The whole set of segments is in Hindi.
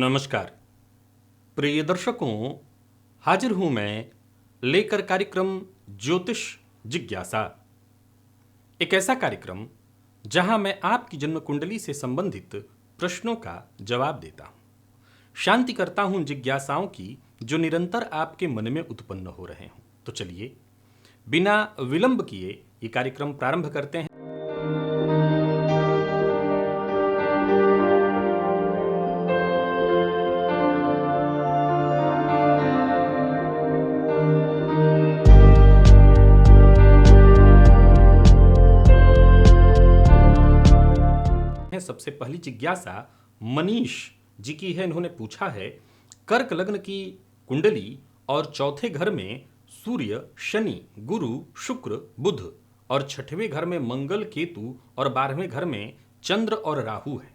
नमस्कार प्रिय दर्शकों, हाजिर हूं मैं लेकर कार्यक्रम ज्योतिष जिज्ञासा। एक ऐसा कार्यक्रम जहां मैं आपकी जन्म कुंडली से संबंधित प्रश्नों का जवाब देता हूं, शांति करता हूं जिज्ञासाओं की जो निरंतर आपके मन में उत्पन्न हो रहे हों। तो चलिए बिना विलंब किए ये कार्यक्रम प्रारंभ करते हैं। सबसे पहली जिज्ञासा मनीष जी की है। इन्होंने पूछा है, कर्क लग्न की कुंडली और चौथे घर में सूर्य, शनि, गुरु, शुक्र, बुध और छठवें घर में मंगल, केतु और 12वें घर में चंद्र और राहु है।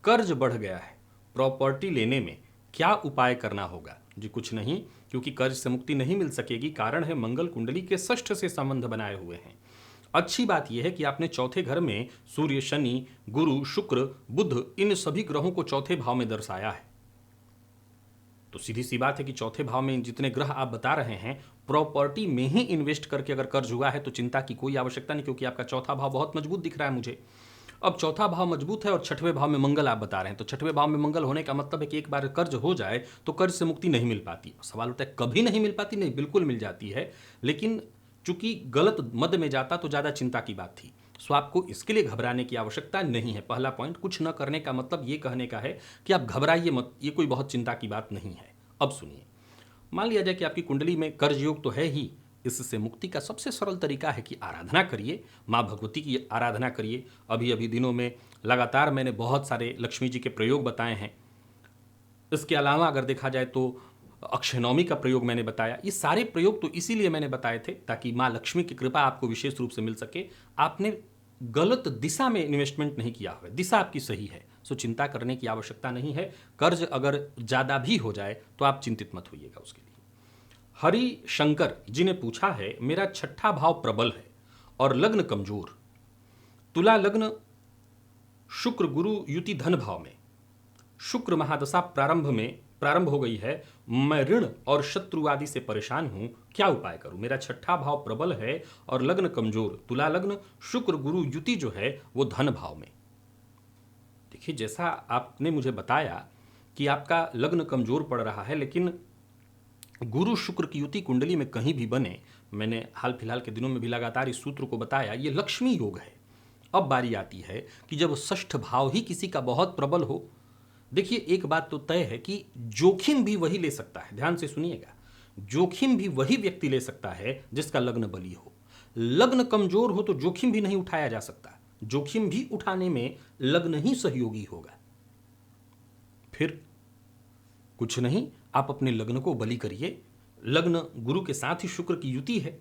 कर्ज बढ़ गया है, प्रॉपर्टी लेने में क्या उपाय करना होगा? जी कुछ नहीं, क्योंकि कर्ज से मुक्ति नहीं मिल सकेगी। कारण है मंगल कुंडली के षष्ठ से संबंध बनाए हुए हैं। अच्छी बात यह है कि आपने चौथे घर में सूर्य, शनि, गुरु, शुक्र, बुध इन सभी ग्रहों को चौथे भाव में दर्शाया है। तो सीधी सी बात है कि चौथे भाव में जितने ग्रह आप बता रहे हैं, प्रॉपर्टी में ही इन्वेस्ट करके अगर कर्ज हुआ है तो चिंता की कोई आवश्यकता नहीं, क्योंकि आपका चौथा भाव बहुत मजबूत दिख रहा है मुझे। अब चौथा भाव मजबूत है और छठवें भाव में मंगल आप बता रहे हैं, तो छठवें भाव में मंगल होने का मतलब है कि एक बार कर्ज हो जाए तो कर्ज से मुक्ति नहीं मिल पाती। सवाल होता है कभी नहीं मिल पाती? नहीं, बिल्कुल मिल जाती है, लेकिन चूंकि गलत मद में जाता तो ज्यादा चिंता की बात थी। सो आपको इसके लिए घबराने की आवश्यकता नहीं है। पहला पॉइंट, कुछ न करने का मतलब ये कहने का है कि आप घबराइए मत, ये कोई बहुत चिंता की बात नहीं है। अब सुनिए, मान लिया जाए कि आपकी कुंडली में कर्ज योग तो है ही, इससे मुक्ति का सबसे सरल तरीका है कि आराधना करिए, माँ भगवती की आराधना करिए। अभी दिनों में लगातार मैंने बहुत सारे लक्ष्मी जी के प्रयोग बताए हैं। इसके अलावा अगर देखा जाए तो अक्षय नवमी का प्रयोग मैंने बताया। ये सारे प्रयोग तो इसीलिए मैंने बताए थे ताकि माँ लक्ष्मी की कृपा आपको विशेष रूप से मिल सके। आपने गलत दिशा में इन्वेस्टमेंट नहीं किया हुआ, दिशा आपकी सही है, सो चिंता करने की आवश्यकता नहीं है। कर्ज अगर ज़्यादा भी हो जाए तो आप चिंतित मत होइएगा उसके लिए। हरि शंकर जी ने पूछा है, मेरा छठा भाव प्रबल है और लग्न कमजोर, तुला लग्न, शुक्र गुरु युति धन भाव में, शुक्र महादशा प्रारंभ हो गई है, मैं ऋण और शत्रु आदि से परेशान हूं, क्या उपाय करूं? मेरा छठा भाव प्रबल है और लग्न कमजोर, तुला लग्न, शुक्र गुरु युति जो है वो धन भाव में। देखिए, जैसा आपने मुझे बताया कि आपका लग्न कमजोर पड़ रहा है, लेकिन गुरु शुक्र की युति कुंडली में कहीं भी बने, मैंने हाल फिलहाल के दिनों में भी लगातार इस सूत्र को बताया, ये लक्ष्मी योग है। अब बारी आती है कि जब षष्ठ भाव ही किसी का बहुत प्रबल हो। देखिए, एक बात तो तय है कि जोखिम भी वही ले सकता है, ध्यान से सुनिएगा, जोखिम भी वही व्यक्ति ले सकता है जिसका लग्न बली हो। लग्न कमजोर हो तो जोखिम भी नहीं उठाया जा सकता, जोखिम भी उठाने में लग्न ही सहयोगी होगा। फिर कुछ नहीं, आप अपने लग्न को बलि करिए। लग्न गुरु के साथ ही शुक्र की युति है,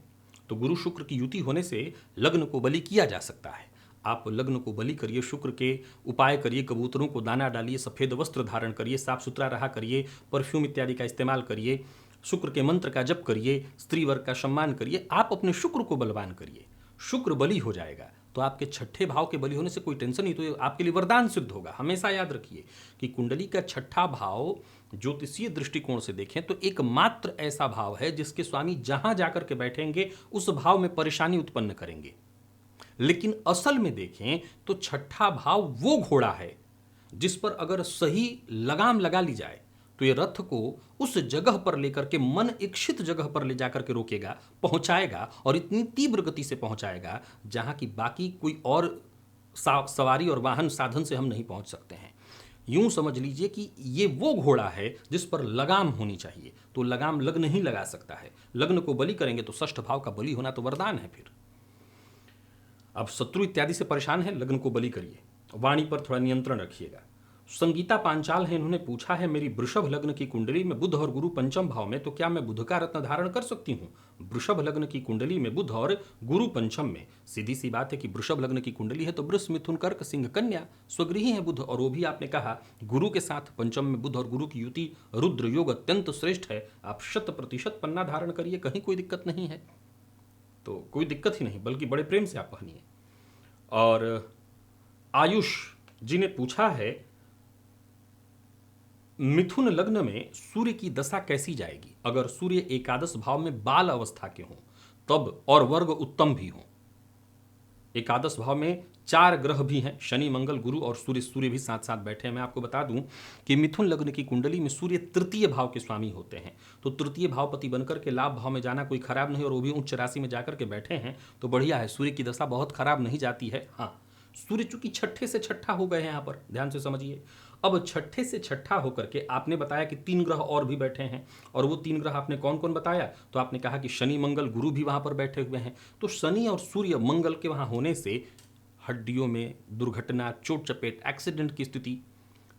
तो गुरु शुक्र की युति होने से लग्न को बलि किया जा सकता है। आप लग्न को बलि करिए, शुक्र के उपाय करिए, कबूतरों को दाना डालिए, सफ़ेद वस्त्र धारण करिए, साफ सुथरा रहा करिए, परफ्यूम इत्यादि का इस्तेमाल करिए, शुक्र के मंत्र का जप करिए, स्त्री वर्ग का सम्मान करिए, आप अपने शुक्र को बलवान करिए। शुक्र बलि हो जाएगा तो आपके छठे भाव के बलि होने से कोई टेंशन नहीं, तो आपके लिए वरदान सिद्ध होगा। हमेशा याद रखिए कि कुंडली का छठा भाव ज्योतिषीय दृष्टिकोण से देखें तो एकमात्र ऐसा भाव है जिसके स्वामी जहां जाकर के बैठेंगे उस भाव में परेशानी उत्पन्न करेंगे। लेकिन असल में देखें तो छठा भाव वो घोड़ा है जिस पर अगर सही लगाम लगा ली जाए तो ये रथ को उस जगह पर लेकर के, मन इच्छित जगह पर ले जाकर के रोकेगा, पहुंचाएगा, और इतनी तीव्र गति से पहुंचाएगा जहां की बाकी कोई और सवारी और वाहन साधन से हम नहीं पहुंच सकते हैं। यूं समझ लीजिए कि ये वो घोड़ा है जिस पर लगाम होनी चाहिए, तो लगाम लग्न ही लगा सकता है। लग्न को बलि करेंगे तो षष्ठ भाव का बलि होना तो वरदान है। फिर अब शत्रु इत्यादि से परेशान है, लग्न को बलि करिए, वाणी पर थोड़ा नियंत्रण रखिएगा। संगीता पांचाल है, इन्होंने पूछा है, मेरी वृषभ लग्न की कुंडली में बुध और गुरु पंचम भाव में, तो क्या मैं बुध का रत्न धारण कर सकती हूँ? वृषभ लग्न की कुंडली में बुध और गुरु पंचम में, सीधी सी बात है कि वृषभ लग्न की कुंडली है तो वृष, मिथुन, कर्क, सिंह, कन्या, स्वगृही है बुध, और वो भी आपने कहा गुरु के साथ पंचम में बुध और गुरु की युति, रुद्र योग अत्यंत श्रेष्ठ है। आप 100% पन्ना धारण करिए, कहीं कोई दिक्कत नहीं है, तो कोई दिक्कत ही नहीं, बल्कि बड़े प्रेम से आप पहनिए। और आयुष जी ने पूछा है, मिथुन लग्न में सूर्य की दशा कैसी जाएगी अगर सूर्य एकादश भाव में बाल अवस्था के हों तब और वर्ग उत्तम भी हों। एकादश भाव में 4 ग्रह भी हैं, शनि मंगल गुरु और सूर्य भी साथ साथ बैठे हैं। मैं आपको बता दूं कि मिथुन लग्न की कुंडली में सूर्य तृतीय भाव के स्वामी होते हैं, तो तृतीय भावपति बनकर के लाभ भाव में जाना कोई खराब नहीं, और वो भी उच्च राशि में जाकर के बैठे हैं तो बढ़िया है। सूर्य की दशा बहुत खराब नहीं जाती है। हाँ, सूर्य चूंकि छठे से छठा हो गए हैं, यहाँ पर ध्यान से समझिए। अब छठे से छठा होकर के आपने बताया कि 3 ग्रह और भी बैठे हैं, और वो 3 ग्रह आपने कौन कौन बताया, तो आपने कहा कि शनि मंगल गुरु भी वहां पर बैठे हुए हैं। तो शनि और सूर्य मंगल के वहां होने से हड्डियों में दुर्घटना, चोट चपेट, एक्सीडेंट की स्थिति,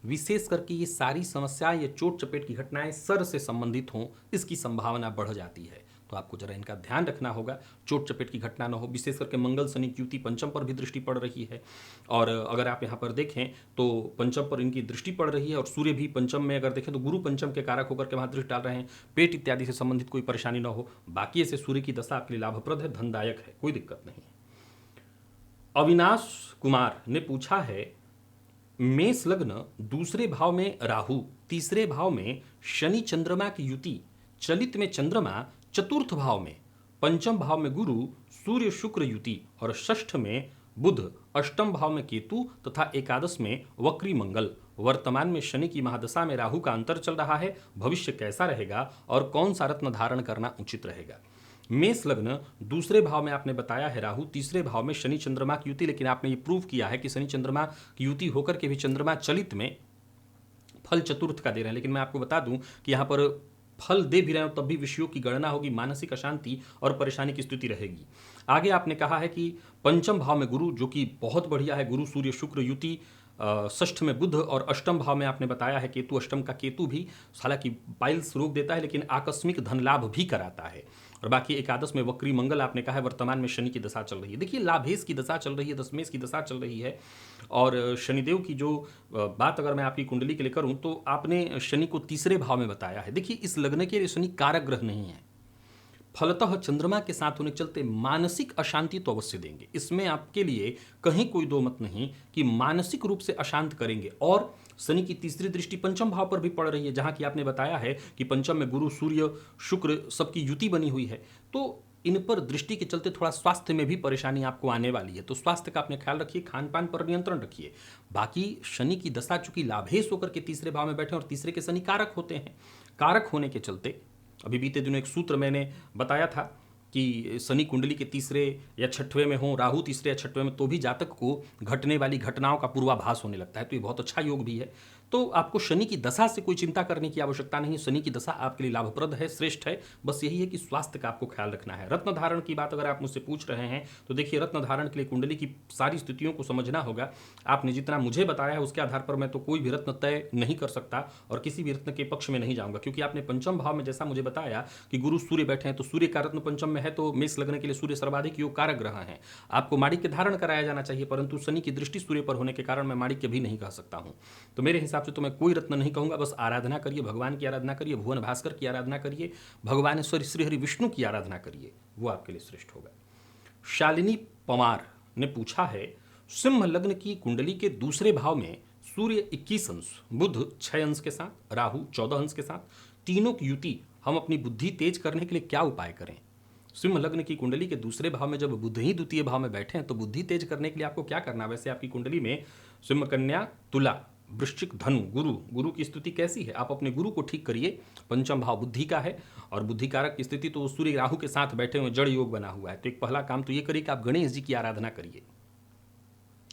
विशेष करके ये सारी समस्याएं, ये चोट चपेट की घटनाएं सर से संबंधित हों, इसकी संभावना बढ़ जाती है। तो आपको जरा इनका ध्यान रखना होगा, चोट चपेट की घटना न हो। विशेष करके मंगल शनि की युति पंचम पर भी दृष्टि पड़ रही है, और अगर आप यहाँ पर देखें तो पंचम पर इनकी दृष्टि पड़ रही है, और सूर्य भी पंचम में अगर देखें तो गुरु पंचम के कारक होकर के वहाँ दृष्टि डाल रहे हैं। पेट इत्यादि से संबंधित कोई परेशानी न हो। बाकी ऐसे सूर्य की दशा आपके लिए लाभप्रद है, धनदायक है, कोई दिक्कत नहीं है। अविनाश कुमार ने पूछा है, मेष लग्न दूसरे भाव में राहु, तीसरे भाव में शनि चंद्रमा की युति, चलित में चंद्रमा, चतुर्थ भाव में, पंचम भाव में गुरु सूर्य शुक्र युति, और षष्ठ में बुध, अष्टम भाव में केतु तथा एकादश में वक्री मंगल। वर्तमान में शनि की महादशा में राहु का अंतर चल रहा है। भविष्य कैसा रहेगा और कौन सा रत्न धारण करना उचित रहेगा। मेष लग्न दूसरे भाव में आपने बताया है राहु, तीसरे भाव में शनि चंद्रमा की युति, लेकिन आपने ये प्रूव किया है कि शनि चंद्रमा की युति होकर के भी चंद्रमा चलित में फल चतुर्थ का दे रहे हैं। लेकिन मैं आपको बता दूं कि यहाँ पर फल दे भी रहे हो तब भी विषयों की गणना होगी, मानसिक अशांति और परेशानी की स्थिति रहेगी। आगे आपने कहा है कि पंचम भाव में गुरु, जो कि बहुत बढ़िया है, गुरु सूर्य शुक्र युति, षष्ठ में बुध, और अष्टम भाव में आपने बताया है केतु। अष्टम का केतु भी हालांकि पाइल्स रोग देता है लेकिन आकस्मिक धन लाभ भी कराता है। और बाकी एकादश में वक्री मंगल आपने कहा है। वर्तमान में शनि की दशा चल रही है। देखिए, लाभेश की दशा चल रही है, दशमेश की दशा चल रही है, और शनिदेव की जो बात अगर मैं आपकी कुंडली के लिए करूं तो आपने शनि को तीसरे भाव में बताया है। देखिए, इस लग्न के लिए शनि कारक ग्रह नहीं है, फलतः चंद्रमा के साथ होने के चलते मानसिक अशांति तो अवश्य देंगे। इसमें आपके लिए कहीं कोई दो मत नहीं कि मानसिक रूप से अशांत करेंगे। और शनि की तीसरी दृष्टि पंचम भाव पर भी पड़ रही है, जहां की आपने बताया है कि पंचम में गुरु सूर्य शुक्र सबकी युति बनी हुई है। तो इन पर दृष्टि के चलते थोड़ा स्वास्थ्य में भी परेशानी आपको आने वाली है। तो स्वास्थ्य का अपने ख्याल रखिए, खान पान पर नियंत्रण रखिए। बाकी शनि की दशा चूंकि लाभेश होकर के तीसरे भाव में बैठे, और तीसरे के शनि कारक होते हैं, कारक होने के चलते अभी बीते दिनों एक सूत्र मैंने बताया था कि शनि कुंडली के तीसरे या छठवें में हो, राहु तीसरे या छठवें में, तो भी जातक को घटने वाली घटनाओं का पूर्वाभास होने लगता है। तो ये बहुत अच्छा योग भी है। तो आपको शनि की दशा से कोई चिंता करने की आवश्यकता नहीं। शनि की दशा आपके लिए लाभप्रद है, श्रेष्ठ है। बस यही है कि स्वास्थ्य का आपको ख्याल रखना है। रत्न धारण की बात अगर आप मुझसे पूछ रहे हैं तो देखिए, रत्न धारण के लिए कुंडली की सारी स्थितियों को समझना होगा। आपने जितना मुझे बताया है उसके आधार पर मैं तो कोई भी रत्न तय नहीं कर सकता और किसी भी रत्न के पक्ष में नहीं जाऊंगा, क्योंकि आपने पंचम भाव में जैसा मुझे बताया कि गुरु सूर्य बैठे हैं, तो सूर्य का रत्न पंचम में है, तो मेष लग्न के लिए सूर्य सर्वाधिक योग कारक ग्रह हैं। आपको माणिक्य धारण कराया जाना चाहिए, परंतु शनि की दृष्टि सूर्य पर होने के कारण मैं माणिक्य भी नहीं कह सकता हूं। तो मेरे हिसाब से तो मैं कोई रत्न नहीं कहूंगा। बस आराधना करिए, भगवान की आराधना करिए, भुवन भास्कर की आराधना करिए, भगवान श्री हरि विष्णु की आराधना करिए, वो आपके लिए श्रेष्ठ होगा। शालिनी पवार ने पूछा है, सिंह लग्न की कुंडली के दूसरे भाव में सूर्य 21 अंश, बुध 6 अंश के साथ, राहु 14 अंश के साथ, तीनों की युति, हम अपनी बुद्धि तेज करने के लिए क्या उपाय करें। सिंह लग्न की कुंडली के दूसरे भाव में जब बुध ही द्वितीय भाव में बैठे हैं तो बुद्धि तेज करने के लिए आपको क्या करना है। वैसे आपकी कुंडली में सिंह, कन्या, तुला, वृश्चिक, धनु, गुरु की स्थिति कैसी है। आप अपने गुरु को ठीक करिए। पंचम भाव बुद्धि का है, और बुद्धि कारक की स्थिति तो सूर्य राहु के साथ बैठे हुए जड़ योग बना हुआ है। तो एक पहला काम तो ये करिए कि आप गणेश जी की आराधना करिए,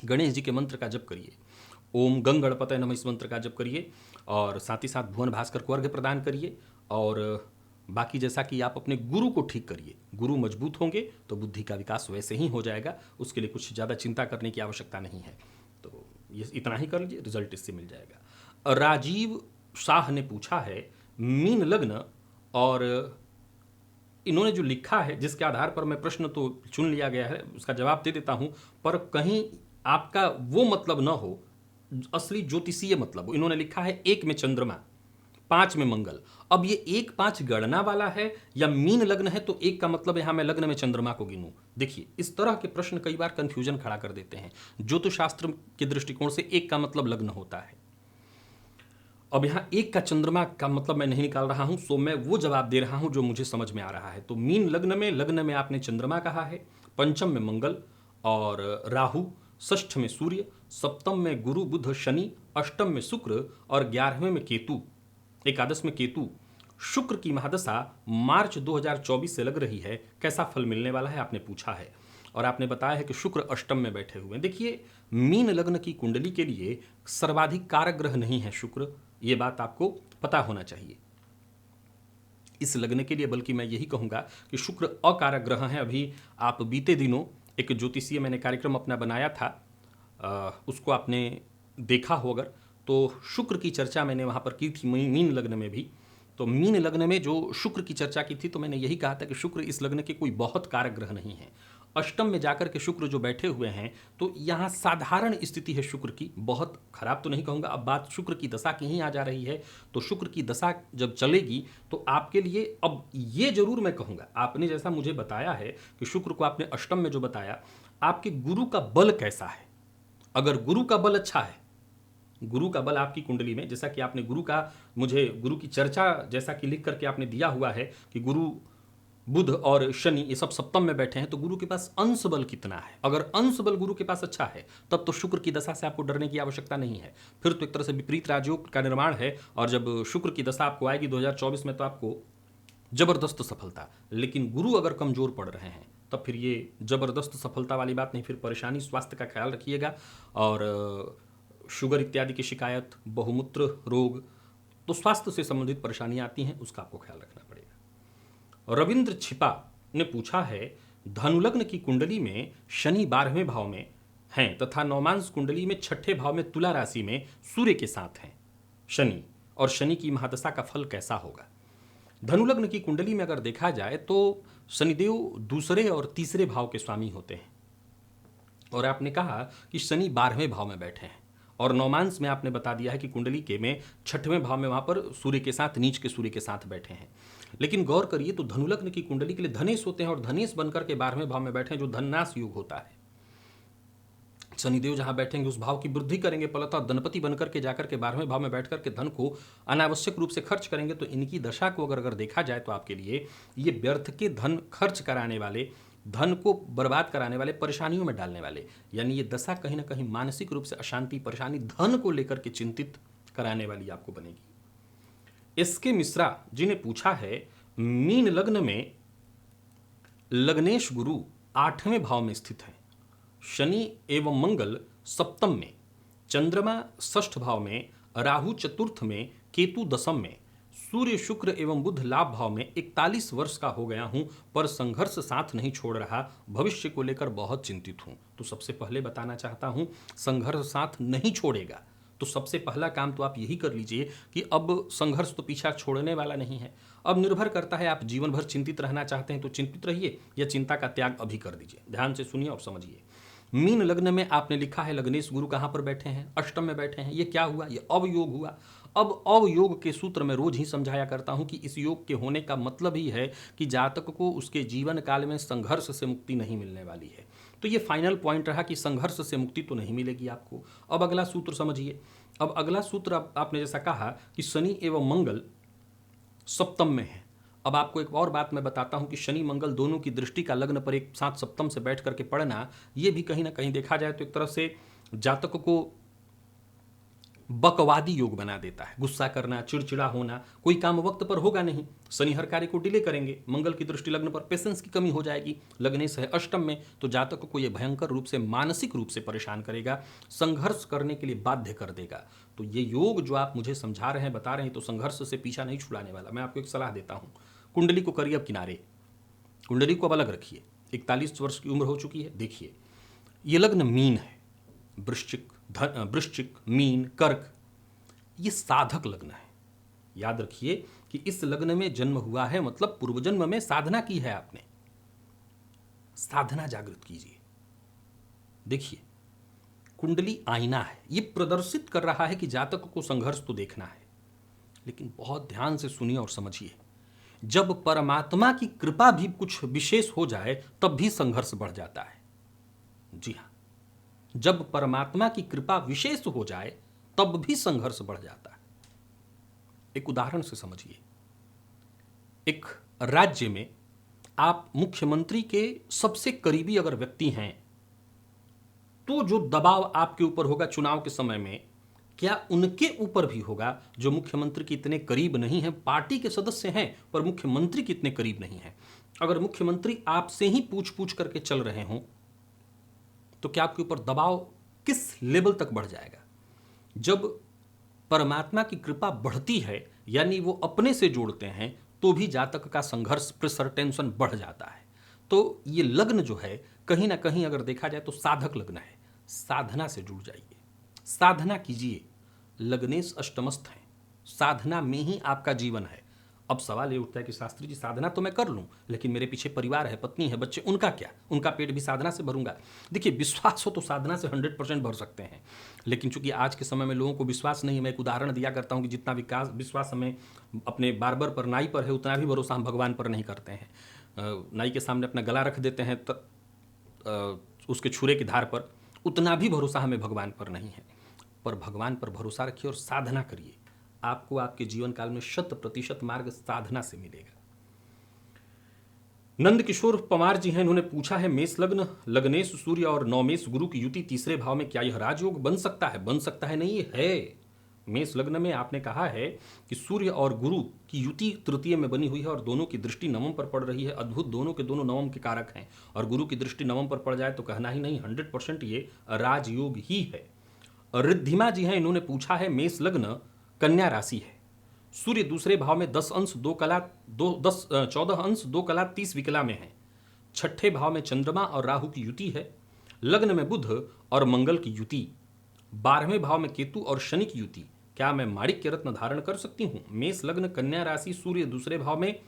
गणेश जी के मंत्र का जप करिए, ओम गंग गणपतये नमः इस मंत्र का जप करिए, और साथ ही साथ भुवन भास्कर को अर्घ्य प्रदान करिए। और बाकी जैसा कि आप अपने गुरु को ठीक करिए, गुरु मजबूत होंगे तो बुद्धि का विकास वैसे ही हो जाएगा। उसके लिए कुछ ज़्यादा चिंता करने की आवश्यकता नहीं है। तो ये इतना ही कर लीजिए, रिजल्ट इससे मिल जाएगा। राजीव शाह ने पूछा है, मीन लग्न, और इन्होंने जो लिखा है जिसके आधार पर मैं प्रश्न तो चुन लिया गया है, उसका जवाब दे देता हूं, पर कहीं आपका वो मतलब न हो, असली ज्योतिषीय मतलब हो। इन्होंने लिखा है 1 में चंद्रमा, 5 में मंगल। अब ये 1-5 गणना वाला है या मीन लग्न है, तो 1 का मतलब यहां मैं लग्न में चंद्रमा को गिनूं। देखिए, इस तरह के प्रश्न कई बार कंफ्यूजन खड़ा कर देते हैं। ज्योतिष शास्त्र के दृष्टिकोण से 1 का मतलब लग्न होता है। अब यहाँ एक का चंद्रमा का मतलब मैं नहीं निकाल रहा हूं, सो मैं वो जवाब दे रहा हूं जो मुझे समझ में आ रहा है। तो मीन लग्न में आपने चंद्रमा कहा है, पंचम में मंगल और राहु, षष्ठ में सूर्य, सप्तम में गुरु बुध शनि, अष्टम में शुक्र और 11वें में केतु, एकादश में केतु। शुक्र की महादशा मार्च 2024 से लग रही है, कैसा फल मिलने वाला है आपने पूछा है, और आपने बताया है कि शुक्र अष्टम में बैठे हुए हैं। देखिए, मीन लग्न की कुंडली के लिए सर्वाधिक कारक ग्रह नहीं है शुक्र, ये बात आपको पता होना चाहिए इस लग्न के लिए। बल्कि मैं यही कहूंगा कि शुक्र अकारक ग्रह हैं। अभी आप बीते दिनों एक ज्योतिषीय मैंने कार्यक्रम अपना बनाया था, उसको आपने देखा हो अगर, तो शुक्र की चर्चा मैंने वहाँ पर की थी मीन लग्न में भी। तो मीन लग्न में जो शुक्र की चर्चा की थी, तो मैंने यही कहा था कि शुक्र इस लग्न के कोई बहुत कारक ग्रह नहीं है। अष्टम में जाकर के शुक्र जो बैठे हुए हैं, तो यहाँ साधारण स्थिति है शुक्र की, बहुत खराब तो नहीं कहूँगा। अब बात शुक्र की दशा की ही आ जा रही है, तो शुक्र की दशा जब चलेगी तो आपके लिए, अब ये जरूर मैं कहूँगा, आपने जैसा मुझे बताया है कि शुक्र को आपने अष्टम में जो बताया, आपके गुरु का बल कैसा है। अगर गुरु का बल अच्छा है, गुरु का बल आपकी कुंडली में, जैसा कि आपने गुरु का, मुझे गुरु की चर्चा जैसा कि लिख करके आपने दिया हुआ है कि गुरु बुध और शनि ये सब सप्तम में बैठे हैं, तो गुरु के पास अंश बल कितना है। अगर अंश बल गुरु के पास अच्छा है, तब तो शुक्र की दशा से आपको डरने की आवश्यकता नहीं है। फिर तो एक तरह से विपरीत राजयोग का निर्माण है, और जब शुक्र की दशा आपको आएगी 2024 में, तो आपको जबरदस्त सफलता। लेकिन गुरु अगर कमजोर पड़ रहे हैं, तब फिर ये जबरदस्त सफलता वाली बात नहीं, फिर परेशानी। स्वास्थ्य का ख्याल रखिएगा, और शुगर इत्यादि की शिकायत, बहुमूत्र रोग, तो स्वास्थ्य से संबंधित परेशानियां आती हैं, उसका आपको ख्याल रखना पड़ेगा। रविंद्र छिपा ने पूछा है, धनुलग्न की कुंडली में शनि 12वें भाव में हैं तथा नवमांश कुंडली में 6ठे भाव में तुला राशि में सूर्य के साथ हैं शनि, और शनि की महादशा का फल कैसा होगा। धनुलग्न की कुंडली में अगर देखा जाए तो शनिदेव दूसरे और तीसरे भाव के स्वामी होते हैं, और आपने कहा कि शनि 12वें भाव में बैठे हैं, और नवमांश में आपने बता दिया है कि कुंडली के में 6ठवें भाव में वहाँ पर सूर्य के साथ, नीच के सूर्य के साथ बैठे हैं। लेकिन गौर करिए, तो धनुलग्न की कुंडली के लिए धनेश होते हैं, और धनेश बनकर के 12वें भाव में बैठे हैं, जो धननाश योग होता है। शनिदेव जहां बैठेंगे उस भाव की वृद्धि करेंगे, फलतः धनपति बनकर के जाकर के 12वें भाव में बैठकर के धन को अनावश्यक रूप से खर्च करेंगे। तो इनकी दशा को अगर देखा जाए, तो आपके लिए ये व्यर्थ के धन खर्च कराने वाले, धन को बर्बाद कराने वाले, परेशानियों में डालने वाले, यानी ये दशा कहीं ना कहीं मानसिक रूप से अशांति, परेशानी, धन को लेकर के चिंतित कराने वाली आपको बनेगी। एसके मिश्रा जी ने पूछा है, मीन लग्न में लग्नेश गुरु 8वें भाव में स्थित है, शनि एवं मंगल सप्तम में, चंद्रमा षष्ठ भाव में, राहु चतुर्थ में, केतु दशम में, सूर्य शुक्र एवं बुध लाभ भाव में। 41 वर्ष का हो गया हूं, पर संघर्ष साथ नहीं छोड़ रहा, भविष्य को लेकर बहुत चिंतित हूं। तो सबसे पहले बताना चाहता हूं, संघर्ष साथ नहीं छोड़ेगा, तो सबसे पहला काम तो आप यही कर लीजिए कि अब संघर्ष तो पीछा छोड़ने वाला नहीं है। अब निर्भर करता है, आप जीवन भर चिंतित रहना चाहते हैं तो चिंतित रहिए, या चिंता का त्याग अभी कर दीजिए। ध्यान से सुनिए और समझिए। मीन लग्न में आपने लिखा है लग्नेश गुरु कहाँ पर बैठे हैं, अष्टम में बैठे हैं। ये क्या हुआ, ये अवयोग हुआ। अब अवयोग के सूत्र में रोज ही समझाया करता हूं कि इस योग के होने का मतलब ही है कि जातक को उसके जीवन काल में संघर्ष से मुक्ति नहीं मिलने वाली है। तो ये फाइनल पॉइंट रहा कि संघर्ष से मुक्ति तो नहीं मिलेगी आपको। अब अगला सूत्र समझिए। अब अगला सूत्र आपने जैसा कहा कि शनि एवं मंगल सप्तम में है। अब आपको एक और बात मैं बताता हूं कि शनि मंगल दोनों की दृष्टि का लग्न पर एक साथ सप्तम से बैठ करके पढ़ना, यह भी कहीं ना कहीं देखा जाए तो एक तरह से जातक को बकवादी योग बना देता है। गुस्सा करना, चिड़चिड़ा होना, कोई काम वक्त पर होगा नहीं, शनि हर कार्य को डिले करेंगे। मंगल की दृष्टि लग्न पर पेशेंस की कमी हो जाएगी, लग्नेश है अष्टम में, तो जातक को यह भयंकर रूप से मानसिक रूप से परेशान करेगा, संघर्ष करने के लिए बाध्य कर देगा। तो ये योग जो आप मुझे समझा रहे हैं, बता रहे हैं, तो संघर्ष से पीछा नहीं छुड़ाने वाला। मैं आपको एक सलाह देता हूं, कुंडली को करिए अब किनारे, कुंडली को अब अलग रखिए। 41 वर्ष की उम्र हो चुकी है। देखिए, ये लग्न मीन है, वृश्चिक, मीन, कर्क, ये साधक लग्न है। याद रखिए कि इस लग्न में जन्म हुआ है, मतलब पूर्व जन्म में साधना की है आपने। साधना जागृत कीजिए। देखिए, कुंडली आईना है, ये प्रदर्शित कर रहा है कि जातक को संघर्ष तो देखना है, लेकिन बहुत ध्यान से सुनिए और समझिए। जब परमात्मा की कृपा भी कुछ विशेष हो जाए, तब भी संघर्ष बढ़ जाता है। जी हां, जब परमात्मा की कृपा विशेष हो जाए, तब भी संघर्ष बढ़ जाता है। एक उदाहरण से समझिए। एक राज्य में आप मुख्यमंत्री के सबसे करीबी अगर व्यक्ति हैं, तो जो दबाव आपके ऊपर होगा चुनाव के समय में, क्या उनके ऊपर भी होगा जो मुख्यमंत्री के इतने करीब नहीं हैं, पार्टी के सदस्य हैं पर मुख्यमंत्री के इतने करीब नहीं हैं। अगर मुख्यमंत्री आपसे ही पूछ पूछ करके चल रहे हों, तो क्या आपके ऊपर दबाव किस लेवल तक बढ़ जाएगा। जब परमात्मा की कृपा बढ़ती है, यानी वो अपने से जोड़ते हैं, तो भी जातक का संघर्ष, प्रेशर, टेंशन बढ़ जाता है। तो ये लग्न जो है, कहीं ना कहीं अगर देखा जाए तो साधक लग्न है। साधना से जुड़ जाइए, साधना कीजिए। लग्नेश अष्टमस्थ हैं, साधना में ही आपका जीवन है। अब सवाल ये उठता है कि शास्त्री जी, साधना तो मैं कर लूं, लेकिन मेरे पीछे परिवार है, पत्नी है, बच्चे, उनका क्या? उनका पेट भी साधना से भरूंगा? देखिए, विश्वास हो तो साधना से 100% भर सकते हैं, लेकिन चूंकि आज के समय में लोगों को विश्वास नहीं है। मैं एक उदाहरण दिया करता हूं कि जितना विश्वास हमें अपने बार्बर पर, नाई पर है, उतना भी भरोसा हम भगवान पर नहीं करते हैं। नाई के सामने अपना गला रख देते हैं उसके छुरे की धार पर, उतना भी भरोसा हमें भगवान पर नहीं है। पर भगवान पर भरोसा रखिए और साधना करिए, आपको आपके जीवन काल में 100% मार्ग साधना से मिलेगा। नंद किशोर पवार जी हैं, इन्होंने पूछा है, मेष लग्न, लग्नेश सूर्य और नौमेश गुरु की युति तीसरे भाव में, क्या यह राजयोग बन सकता है? बन सकता है नहीं, है। मेष लग्न में आपने कहा है कि सूर्य और गुरु की युति तृतीय में बनी हुई है और दोनों की दृष्टि नवम पर पड़ रही है। अद्भुत, दोनों के दोनों नवम के कारक हैं और गुरु की दृष्टि नवम पर पड़ जाए तो कहना ही नहीं, 100% ये राजयोग ही है। रिद्धिमा जी हैं, इन्होंने पूछा है, मेष लग्न, कन्या राशि है, सूर्य दूसरे भाव में 10 अंश 2 कला 14 अंश 2 कला 30 विकला में है। छठे भाव में चंद्रमा और राहु की युति है। लग्न में बुध और मंगल की युति। 12वें भाव में केतु और शनि की युति। क्या मैं माणिक्य रत्न धारण कर सकती हूं? मेष लग्न, कन्या राशि, सूर्य दूसरे भाव में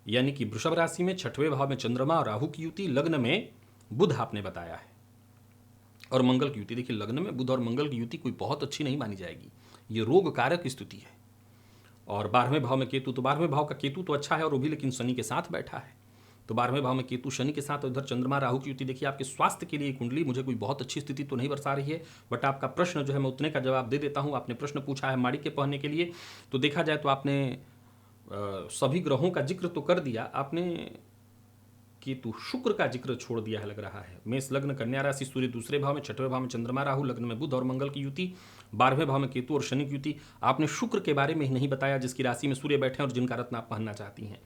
यानी कि वृषभ राशि में, छठवें भाव में चंद्रमा और राहु की युति, लग्न में बुध आपने बताया है और मंगल की युति। देखिए, लग्न में बुध और मंगल की युति कोई बहुत अच्छी नहीं मानी जाएगी, ये रोग कारक स्थिति है। और 12वें भाव में केतु, तो 12वें भाव का केतु तो अच्छा है और वो भी लेकिन शनि के साथ बैठा है, तो 12वें भाव में केतु शनि के साथ, उधर चंद्रमा राहु की युति। देखिए, आपके स्वास्थ्य के लिए कुंडली मुझे कोई बहुत अच्छी स्थिति तो नहीं बरसा रही है, बट आपका प्रश्न जो है मैं उतने का जवाब दे देता हूं। आपने प्रश्न पूछा है माणिक्य पहनने के लिए, तो देखा जाए तो आपने सभी ग्रहों का जिक्र तो कर दिया, आपने केतु शुक्र का जिक्र छोड़ दिया है लग रहा है। मेष लग्न, कन्या राशि, सूर्य दूसरे भाव में, छठवें भाव में चंद्रमा राहु, लग्न में बुध और मंगल की युति, 12वें भाव में केतु और शनि की युति। आपने शुक्र के बारे में ही नहीं बताया, जिसकी राशि में सूर्य बैठे और जिनका रत्न आप पहनना चाहती हैं।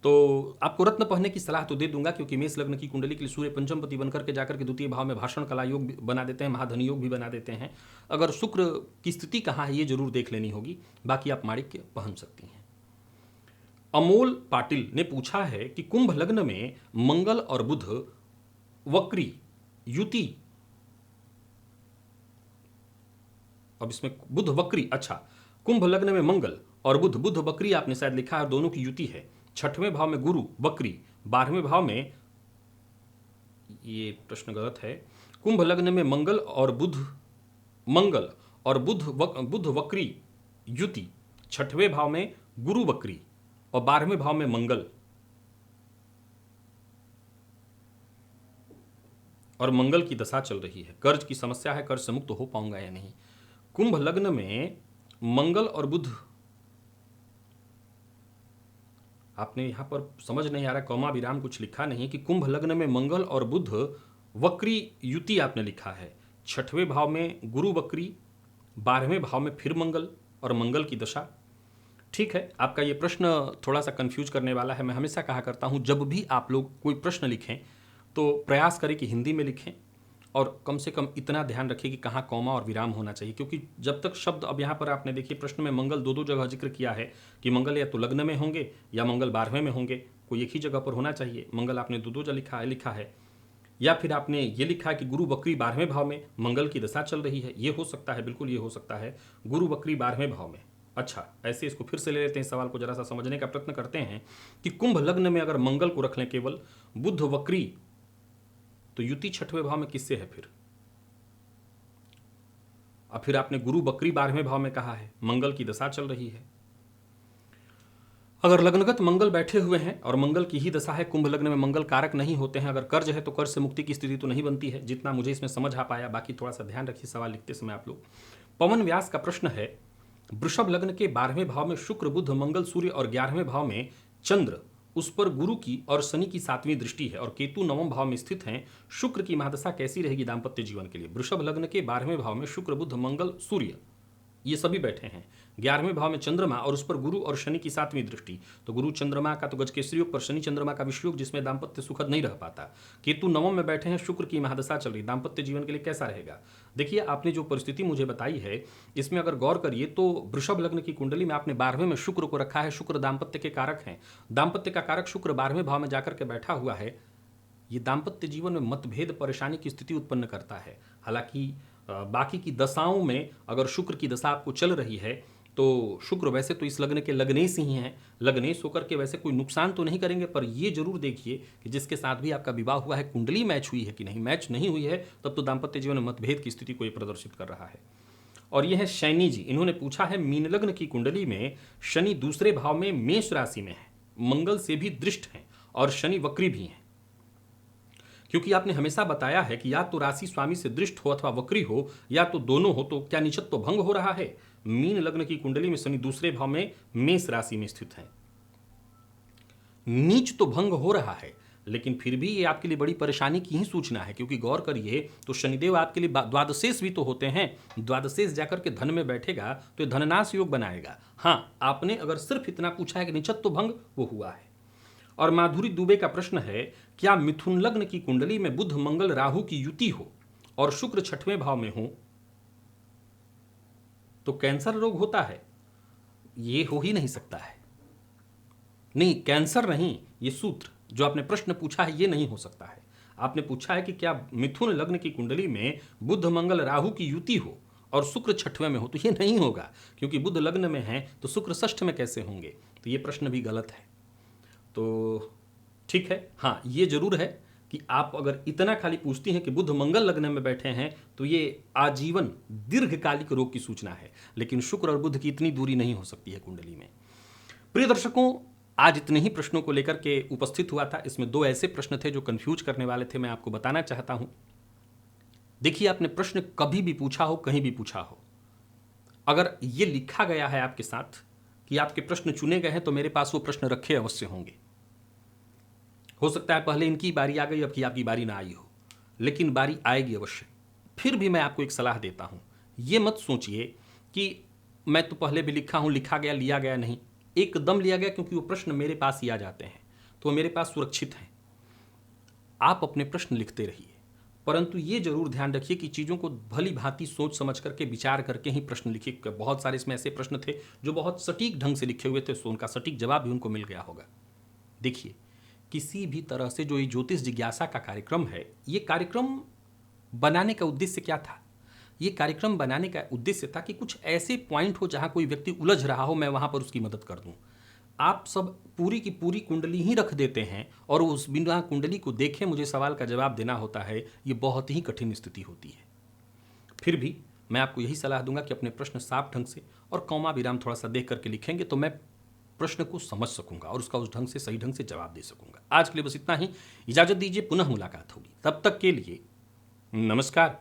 तो आपको रत्न पहनने की सलाह तो दे दूंगा, क्योंकि मेष लग्न की कुंडली के लिए सूर्य पंचमपति बनकर के जाकर के द्वितीय भाव में भाषण कला योग भी बना देते हैं, महाधन योग भी बना देते हैं। अगर शुक्र की स्थिति कहाँ है ये जरूर देख लेनी होगी, बाकी आप माणिक्य पहन सकती हैं। अमोल पाटिल ने पूछा है कि कुंभ लग्न में मंगल और बुध वक्री युति, अब इसमें बुध वक्री, अच्छा, कुंभ लग्न में मंगल और बुध वक्री आपने शायद लिखा है, दोनों की युति है। छठवें भाव में गुरु वक्री, 12वें भाव में, ये प्रश्न गलत है, कुंभ लग्न में मंगल और बुध वक्री युति, छठवें भाव में गुरु वक्री और 12वें भाव में मंगल, और मंगल की दशा चल रही है। कर्ज की समस्या है, कर्ज से मुक्त हो पाऊंगा या नहीं। कुंभ लग्न में मंगल और बुध, आपने यहां पर समझ नहीं आ रहा, कौमा विराम कुछ लिखा नहीं कि कुंभ लग्न में मंगल और बुध वक्री युति आपने लिखा है। छठवें भाव में गुरु वक्री, 12वें भाव में फिर मंगल और मंगल की दशा। ठीक है, आपका ये प्रश्न थोड़ा सा कंफ्यूज करने वाला है। मैं हमेशा कहा करता हूं, जब भी आप लोग कोई प्रश्न लिखें तो प्रयास करें कि हिंदी में लिखें और कम से कम इतना ध्यान रखिए कि कहाँ कॉमा और विराम होना चाहिए, क्योंकि जब तक शब्द, अब यहाँ पर आपने देखिए प्रश्न में मंगल दो जगह जिक्र किया है कि मंगल या तो लग्न में होंगे या मंगल 12वें में होंगे, कोई एक ही जगह पर होना चाहिए। मंगल आपने दो जगह लिखा है, या फिर आपने ये लिखा है कि गुरु वक्री 12वें भाव में मंगल की दशा चल रही है। ये हो सकता है, बिल्कुल ये हो सकता है, गुरु वक्री 12वें भाव में। अच्छा, ऐसे इसको फिर से ले लेते हैं, सवाल को जरा सा समझने का प्रयत्न करते हैं कि कुंभ लग्न में अगर मंगल को रख लें केवल, बुध वक्री, तो युति छठवें भाव में किससे है फिर? अब फिर आपने गुरु वक्री 12वें भाव में कहा है, मंगल की दशा चल रही है। अगर लग्नगत मंगल बैठे हुए हैं और मंगल की ही दशा है, कुंभ लग्न में मंगल कारक नहीं होते हैं। अगर कर्ज है तो कर्ज से मुक्ति की स्थिति तो नहीं बनती है, जितना मुझे इसमें समझ आ पाया। बाकी थोड़ा सा ध्यान रखिए सवाल लिखते समय आप लोग। पवन व्यास का प्रश्न है वृषभ लग्न के 12वें भाव में शुक्र, बुध, मंगल, सूर्य और 11वें भाव में चंद्र, उस पर गुरु की और शनि की 7वीं दृष्टि है और केतु 9वें भाव में स्थित हैं। शुक्र की महादशा कैसी रहेगी दाम्पत्य जीवन के लिए? वृषभ लग्न के 12वें भाव में शुक्र, बुध, मंगल, सूर्य ये सभी बैठे हैं। 11वें भाव में चंद्रमा और उस पर गुरु और शनि की 7वीं दृष्टि। तो गुरु चंद्रमा का तो गजकेसरी योग, पर शनि चंद्रमा का विषयोग, जिसमें दाम्पत्य सुखद नहीं रह पाता। केतु 9वें में बैठे हैं, शुक्र की महादशा चल रही, दाम्पत्य जीवन के लिए कैसा रहेगा? देखिए, आपने जो परिस्थिति मुझे बताई है इसमें अगर गौर करिए तो वृषभ लग्न की कुंडली में आपने 12वें में शुक्र को रखा है। शुक्र दाम्पत्य के कारक हैं। दाम्पत्य का कारक शुक्र 12वें भाव में जाकर के बैठा हुआ है। ये दाम्पत्य जीवन में मतभेद, परेशानी की स्थिति उत्पन्न करता है। हालांकि बाकी की दशाओं में अगर शुक्र की दशा आपको चल रही है तो शुक्र वैसे तो इस लग्न के लग्नेश ही हैं। लग्नेश होकर के वैसे कोई नुकसान तो नहीं करेंगे, पर ये जरूर देखिए कि जिसके साथ भी आपका विवाह हुआ है कुंडली मैच हुई है कि नहीं। मैच नहीं हुई है तब तो दाम्पत्य जीवन में मतभेद की स्थिति को ये प्रदर्शित कर रहा है। और यह है शैनी जी, इन्होंने पूछा है मीन लग्न की कुंडली में शनि दूसरे भाव में मेष राशि में है, मंगल से भी दृष्ट हैं और शनि वक्री भी हैं। क्योंकि आपने हमेशा बताया है कि या तो राशि स्वामी से दृष्ट हो अथवा वक्री हो या तो दोनों हो, तो क्या नीचत्व भंग हो रहा है? मीन लग्न की कुंडली में शनि दूसरे भाव में मेष राशि में स्थित है। नीच तो भंग हो रहा है, लेकिन फिर भी ये आपके लिए बड़ी परेशानी की ही सूचना है। क्योंकि गौर करिए तो शनिदेव आपके लिए द्वादशेष भी तो होते हैं। द्वादशेष जाकर के धन में बैठेगा तो ये धननाश योग बनाएगा। हाँ, आपने अगर सिर्फ इतना पूछा है कि नीचत्व भंग, वो हुआ है। और माधुरी दुबे का प्रश्न है, क्या मिथुन लग्न की कुंडली में बुध, मंगल, राहु की युति हो और शुक्र 6वें भाव में हो तो कैंसर रोग होता है? ये हो ही नहीं सकता है। नहीं, कैंसर नहीं, ये सूत्र जो आपने प्रश्न पूछा है ये नहीं हो सकता है। आपने पूछा है कि क्या मिथुन लग्न की कुंडली में बुध, मंगल, राहु की युति हो और शुक्र 6वें में हो, तो ये नहीं होगा। क्योंकि बुध लग्न में है तो शुक्र षष्ठ में कैसे होंगे? तो ये प्रश्न भी गलत है। तो ठीक है, हाँ ये जरूर है कि आप अगर इतना खाली पूछती हैं कि बुध मंगल लग्न में बैठे हैं तो ये आजीवन दीर्घकालिक रोग की सूचना है। लेकिन शुक्र और बुध की इतनी दूरी नहीं हो सकती है कुंडली में। प्रिय दर्शकों, आज इतने ही प्रश्नों को लेकर के उपस्थित हुआ था। इसमें 2 ऐसे प्रश्न थे जो कंफ्यूज करने वाले थे, मैं आपको बताना चाहता हूं। देखिए, आपने प्रश्न कभी भी पूछा हो, कहीं भी पूछा हो, अगर ये लिखा गया है आपके साथ कि आपके प्रश्न चुने गए हैं तो मेरे पास वो प्रश्न रखे अवश्य होंगे। हो सकता है पहले इनकी बारी आ गई, अब की आपकी बारी ना आई हो, लेकिन बारी आएगी अवश्य। फिर भी मैं आपको एक सलाह देता हूं, ये मत सोचिए कि मैं तो पहले भी लिखा हूं, लिखा गया, लिया गया। नहीं, एकदम लिया गया, क्योंकि वो प्रश्न मेरे पास ही आ जाते हैं तो मेरे पास सुरक्षित हैं। आप अपने प्रश्न लिखते रहिए, परंतु ये जरूर ध्यान रखिए कि चीज़ों को भली भांति सोच समझ करके, विचार करके ही प्रश्न लिखिए। बहुत सारे इसमें ऐसे प्रश्न थे जो बहुत सटीक ढंग से लिखे हुए थे, तो उनका सटीक जवाब भी उनको मिल गया होगा। देखिए, किसी भी तरह से जो ये ज्योतिष जिज्ञासा का कार्यक्रम है, ये कार्यक्रम बनाने का उद्देश्य क्या था? ये कार्यक्रम बनाने का उद्देश्य था कि कुछ ऐसे पॉइंट हो जहां कोई व्यक्ति उलझ रहा हो, मैं वहां पर उसकी मदद कर दूं। आप सब पूरी की पूरी कुंडली ही रख देते हैं और उस बिना कुंडली को देखे मुझे सवाल का जवाब देना होता है। ये बहुत ही कठिन स्थिति होती है। फिर भी मैं आपको यही सलाह दूंगा कि अपने प्रश्न साफ ढंग से और कौमा विराम थोड़ा सा देख करके लिखेंगे तो मैं प्रश्न को समझ सकूंगा और उसका उस ढंग से, सही ढंग से जवाब दे सकूंगा। आज के लिए बस इतना ही। इजाजत दीजिए, पुनः मुलाकात होगी। तब तक के लिए नमस्कार।